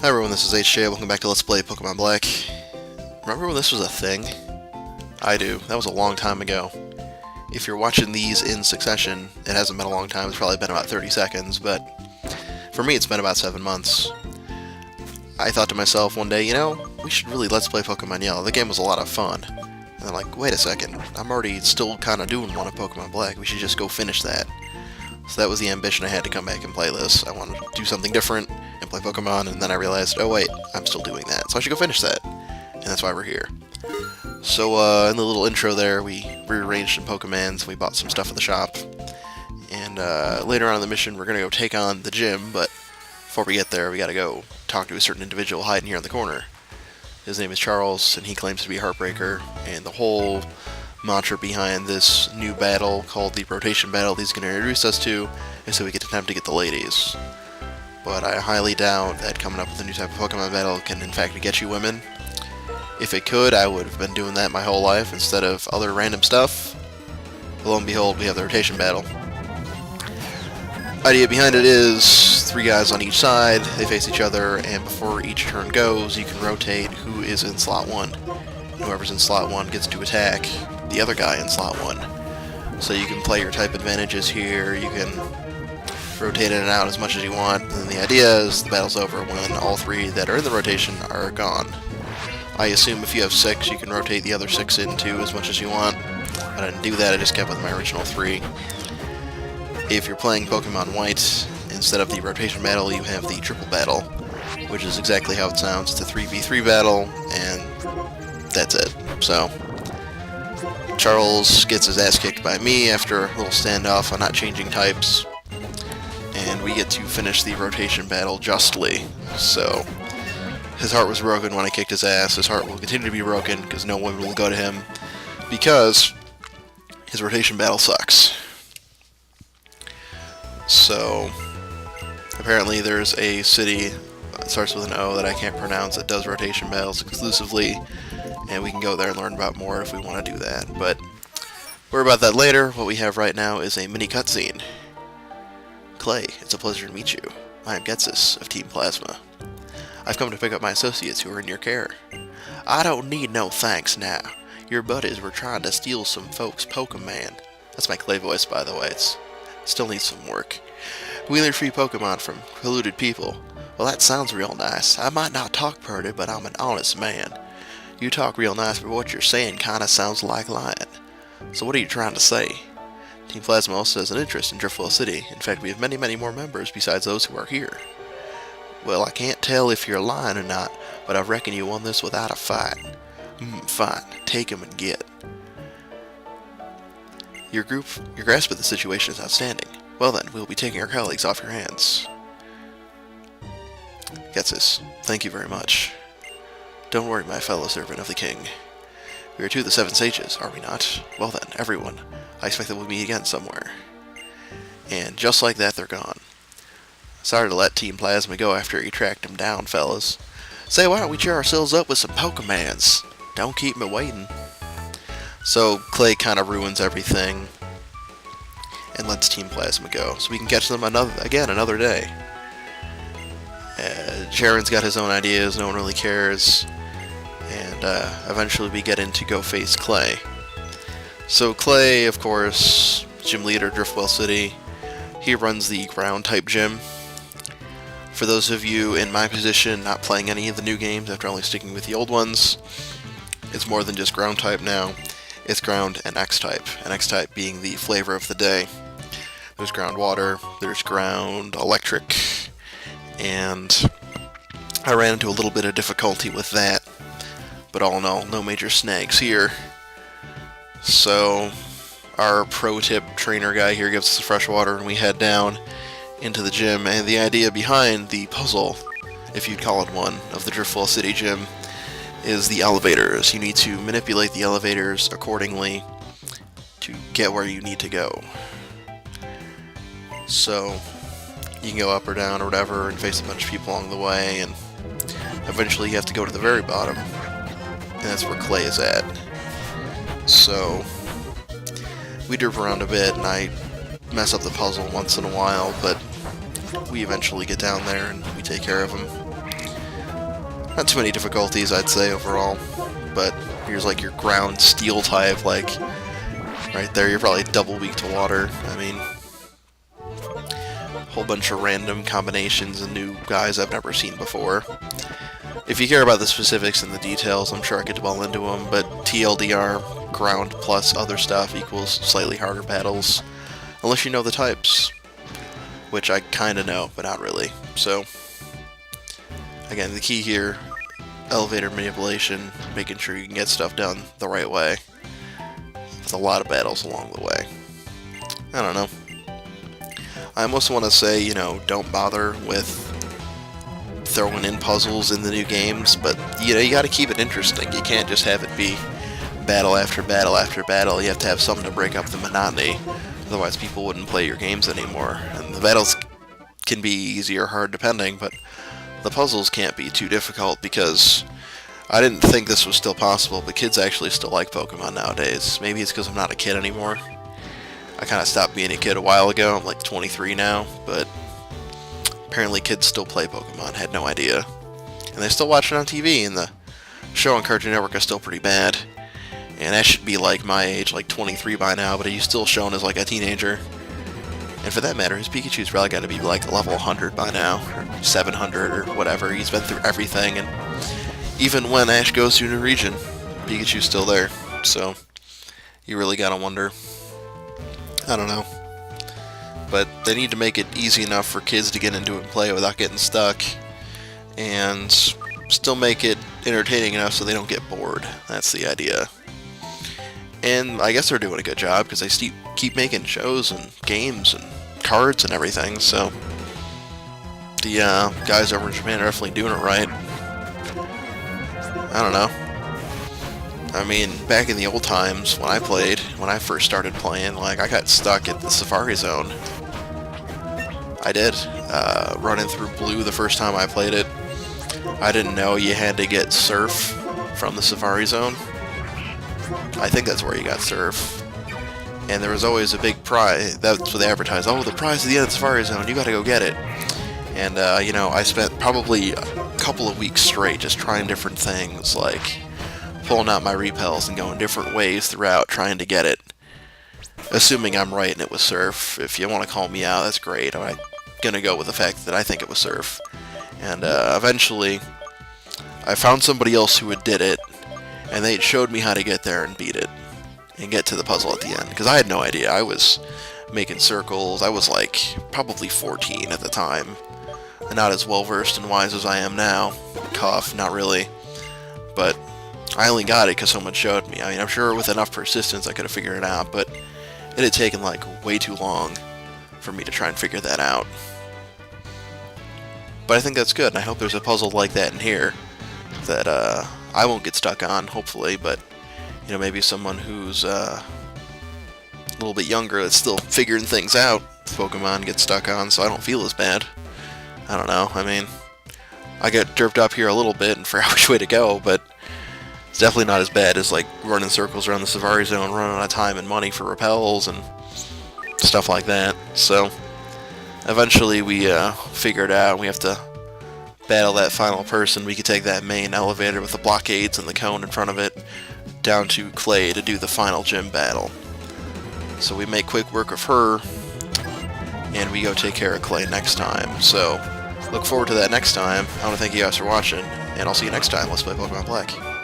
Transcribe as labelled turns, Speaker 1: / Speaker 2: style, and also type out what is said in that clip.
Speaker 1: Hi everyone, this is HeeroJay. Welcome back to Let's Play Pokemon Black. Remember when this was a thing? I do. That was a long time ago. If you're watching these in succession, it hasn't been a long time. It's probably been about 30 seconds, but for me it's been about 7 months. I thought to myself one day, we should really Let's Play Pokemon Yellow. The game was a lot of fun. And I'm like, wait a second, I'm already still kind of doing one of Pokemon Black. We should just go finish that. So that was the ambition I had to come back and play this. I wanted to do something different and play Pokemon, and then I realized, oh wait, I'm still doing that, so I should go finish that. And that's why we're here. So, in the little intro there, we rearranged some Pokemons, we bought some stuff at the shop, and later on in the mission, we're going to go take on the gym, but before we get there, we got to go talk to a certain individual hiding here in the corner. His name is Charles, and he claims to be Heartbreaker, and the whole mantra behind this new battle called the rotation battle he's going to introduce us to is so we get time to get the ladies. But I highly doubt that coming up with a new type of Pokemon battle can in fact get you women. If it could, I would have been doing that my whole life instead of other random stuff. Lo and behold, we have the rotation battle. Idea behind it is 3 guys on each side, they face each other, and before each turn goes, you can rotate who is in slot 1. Whoever's in slot 1 gets to attack the other guy in slot 1. So you can play your type advantages here, you can rotate in and out as much as you want, and the idea is the battle's over when all 3 that are in the rotation are gone. I assume if you have 6, you can rotate the other 6 in too as much as you want, but I didn't do that, I just kept with my original 3. If you're playing Pokemon White, instead of the rotation battle, you have the triple battle, which is exactly how it sounds. It's a 3v3 battle, and that's it. So, Charles gets his ass kicked by me after a little standoff on not changing types, and we get to finish the rotation battle justly. So, his heart was broken when I kicked his ass. His heart will continue to be broken because no one will go to him because his rotation battle sucks. So, apparently there's a city that starts with an O that I can't pronounce that does rotation battles exclusively, and we can go there and learn about more if we want to do that. But more about that later. What we have right now is a mini cutscene. Clay, it's a pleasure to meet you. I am Getsus of Team Plasma. I've come to pick up my associates who are in your care. I don't need no thanks now. Your buddies were trying to steal some folks' Pokemon. That's my Clay voice, by the way. It still needs some work. Wheeler free Pokemon from polluted people. Well, that sounds real nice. I might not talk pretty, but I'm an honest man. You talk real nice, but what you're saying kinda sounds like lying. So what are you trying to say? Team Plasma also has an interest in Driftveil City. In fact, we have many, many more members besides those who are here. Well, I can't tell if you're lying or not, but I reckon you won this without a fight. Fine. Take 'em and get. Your grasp of the situation is outstanding. Well then, we'll be taking our colleagues off your hands. Getsus, thank you very much. Don't worry, my fellow servant of the king. We are 2 of the 7 sages, are we not? Well then, everyone, I expect that we'll meet again somewhere. And just like that, they're gone. Sorry to let Team Plasma go after you tracked them down, fellas. Say, why don't we cheer ourselves up with some Pokemons? Don't keep me waiting. So, Clay kind of ruins everything and lets Team Plasma go, so we can catch them another day. Jaren's got his own ideas, no one really cares, and eventually we get in to go face Clay. So Clay, of course, gym leader, Driftveil City, he runs the ground-type gym. For those of you in my position not playing any of the new games after only sticking with the old ones, it's more than just ground-type now. It's ground and X-type, and X-type being the flavor of the day. There's ground water, there's ground electric, and I ran into a little bit of difficulty with that, but all in all, no major snags here. So, our pro tip trainer guy here gives us the fresh water, and we head down into the gym, and the idea behind the puzzle, if you'd call it one, of the Driftveil City gym, is the elevators. You need to manipulate the elevators accordingly to get where you need to go. So, you can go up or down or whatever and face a bunch of people along the way, and eventually you have to go to the very bottom, and that's where Clay is at. So, we derp around a bit, and I mess up the puzzle once in a while, but we eventually get down there and we take care of him. Not too many difficulties, I'd say, overall. But here's like your ground steel type, like right there, you're probably double weak to water. I mean, a whole bunch of random combinations and new guys I've never seen before. If you care about the specifics and the details, I'm sure I could dwell into them, but TLDR, ground plus other stuff equals slightly harder battles, unless you know the types, which I kinda know, but not really. So, again, the key here, elevator manipulation, making sure you can get stuff done the right way. With a lot of battles along the way. I don't know. I almost want to say, you know, don't bother with throwing in puzzles in the new games, but, you know, you gotta keep it interesting. You can't just have it be battle after battle after battle. You have to have something to break up the monotony. Otherwise, people wouldn't play your games anymore. And the battles can be easy or hard depending, but the puzzles can't be too difficult, because I didn't think this was still possible, but kids actually still like Pokemon nowadays. Maybe it's because I'm not a kid anymore. I kind of stopped being a kid a while ago. I'm like 23 now, but apparently kids still play Pokemon. Had no idea. And they still watch it on TV, and the show on Cartoon Network is still pretty bad. And that should be like my age, like 23 by now, but he's still shown as like a teenager. And for that matter, his Pikachu's probably got to be like level 100 by now, or 700 or whatever. He's been through everything, and even when Ash goes to a new region, Pikachu's still there. So you really gotta wonder. I don't know. But they need to make it easy enough for kids to get into it and play without getting stuck, and still make it entertaining enough so they don't get bored. That's the idea. And I guess they're doing a good job, because they keep making shows and games and cards and everything, so the guys over in Japan are definitely doing it right. I don't know. I mean, back in the old times when I first started playing, like, I got stuck at the Safari Zone. I did. Running through Blue the first time I played it. I didn't know you had to get Surf from the Safari Zone. I think that's where you got Surf. And there was always a big prize. That's what they advertised. Oh, the prize at the end of the Safari Zone. You gotta go get it. And, you know, I spent probably a couple of weeks straight just trying different things, like pulling out my repels and going different ways throughout trying to get it. Assuming I'm right and it was Surf. If you want to call me out, that's great. I'm gonna go with the fact that I think it was Surf. And, eventually, I found somebody else who had did it, and they showed me how to get there and beat it, and get to the puzzle at the end, because I had no idea. I was making circles. I was like probably 14 at the time, and not as well versed and wise as I am now. Cough, not really, but I only got it because someone showed me. I mean, I'm sure with enough persistence I could have figured it out, but it had taken like way too long for me to try and figure that out. But I think that's good, and I hope there's a puzzle like that in here that I won't get stuck on, hopefully, but you know, maybe someone who's a little bit younger that's still figuring things out with Pokemon gets stuck on, so I don't feel as bad. I don't know, I mean, I get derped up here a little bit and forgot which way to go, but it's definitely not as bad as like running circles around the Safari Zone, running out of time and money for repels and stuff like that. So eventually we figure it out. We have to battle that final person. We could take that main elevator with the blockades and the cone in front of it down to Clay to do the final gym battle. So we make quick work of her, and we go take care of Clay next time. So look forward to that next time. I want to thank you guys for watching, and I'll see you next time. Let's play Pokemon Black.